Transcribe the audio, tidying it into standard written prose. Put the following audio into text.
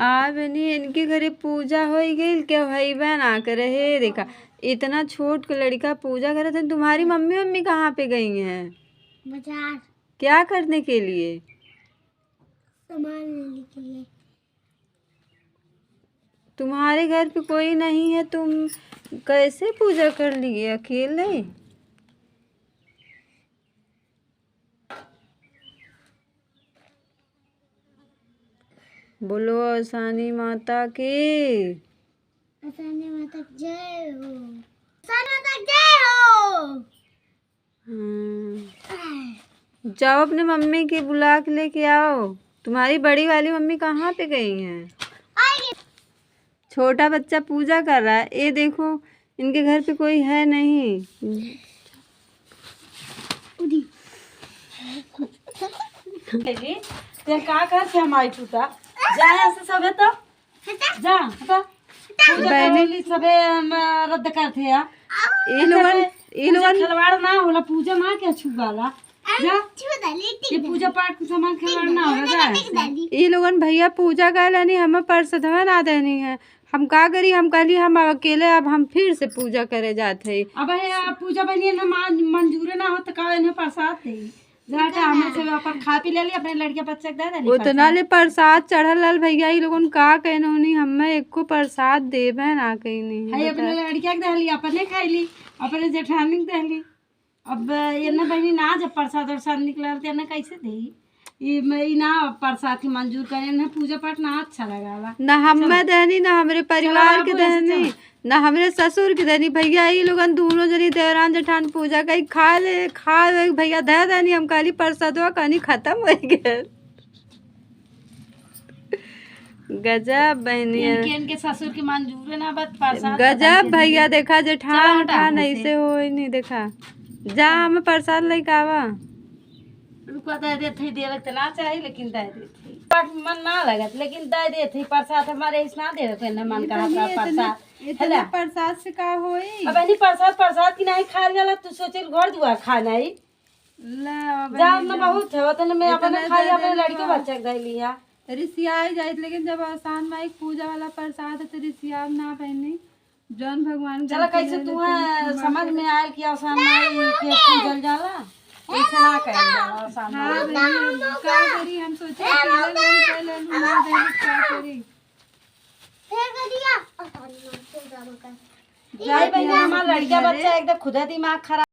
आ बनी इनके घरे पूजा हो गई क्या भाई बहन आकर रहे देखा इतना छोट को लड़का पूजा करे थे। तुम्हारी मम्मी मम्मी कहाँ पे गई हैं? बाजार। क्या करने के लिए? सामान लेने के लिए। तुम्हारे घर पे कोई नहीं है, तुम कैसे पूजा कर लिए अकेले? बोलो आसानी माता की। आसानी माता की जय हो। आसानी माता की जय हो। जाओ अपने मम्मी की बुला के लेके आओ। तुम्हारी बड़ी वाली मम्मी कहाँ पे गई हैं? छोटा बच्चा पूजा कर रहा है, ये देखो इनके घर पे कोई है नहीं। ते का कर से हमारी टूटा जा ऐसे सबे तो जा हटा पूजा करेली सबे रद्द करते या ये लोगन खिलवाड़ ना होला पूजा मां के छुगाला जा ये पूजा पाठ के सामान खिलवाड़ ना होला जा ये लोगन भैया पूजा करनी हमें परसदवा ना देनी है। हम का करी, हम कहली हम अकेले अब हम फिर से पूजा करे जाते हैं। अब ये पूजा बनिए ना मंजूर ना हो तो का इन्हें प्रसाद दे जाके हमें से अपन खा पी ले ली अपने लड़के बच्चे दे दे उतना ले प्रसाद चढ़ल लाल भैया ये लोगन का कहनोनी हमें एको प्रसाद देवे ना कहीं नहीं है अपने लड़किया के दहली अपने खाईली अपने जेठानी के दहली। अब ये ना बहनी ना जब प्रसाद और निकल ना कैसे दे ये ना प्रसाद की मंजूर करे ना पूजा पाठ ना अच्छा लगा ना हमें देनी ना हमारे परिवार के देनी ना हमारे ससुर की देनी। भैया ये लोगन दोनों जनी देवरान जेठान पूजा कहीं खा ले भैया दे देनी। हम कहली प्रसादवा कहानी खत्म हो गए। गजब बहनी इनके ससुर की मंजूर है ना बस प्रसाद गजब भैया देखा जेठान उठान ऐसे हो नहीं देखा। जा हमें प्रसाद लेके आवा। रुको दे देते दे लगते ना चाहिए लेकिन दे देते मन ना लगत लेकिन दे देते प्रसाद हमारे इस ना दे देते ना मन का प्रसाद इतना प्रसाद से का होई? अब नहीं प्रसाद की नहीं खा जाला तू सोचे घर दुआ खाना ही जाओ ना बहुत है तो मैं अपने खाई अपने लड़के बच्चे के दे लिया रिसिया जाए। लेकिन जब आसान माई पूजा वाला प्रसाद है तो रिसिया ना पहनी जौन भगवान चला कैसे तू समझ में आयल कि आसान माई के पूजल जाला ऐसे ना कर जाला आसान का करी हम सोचे क्या करी जाए बहन हमारा लड़का बच्चा एकदम खुदा दिमाग खराब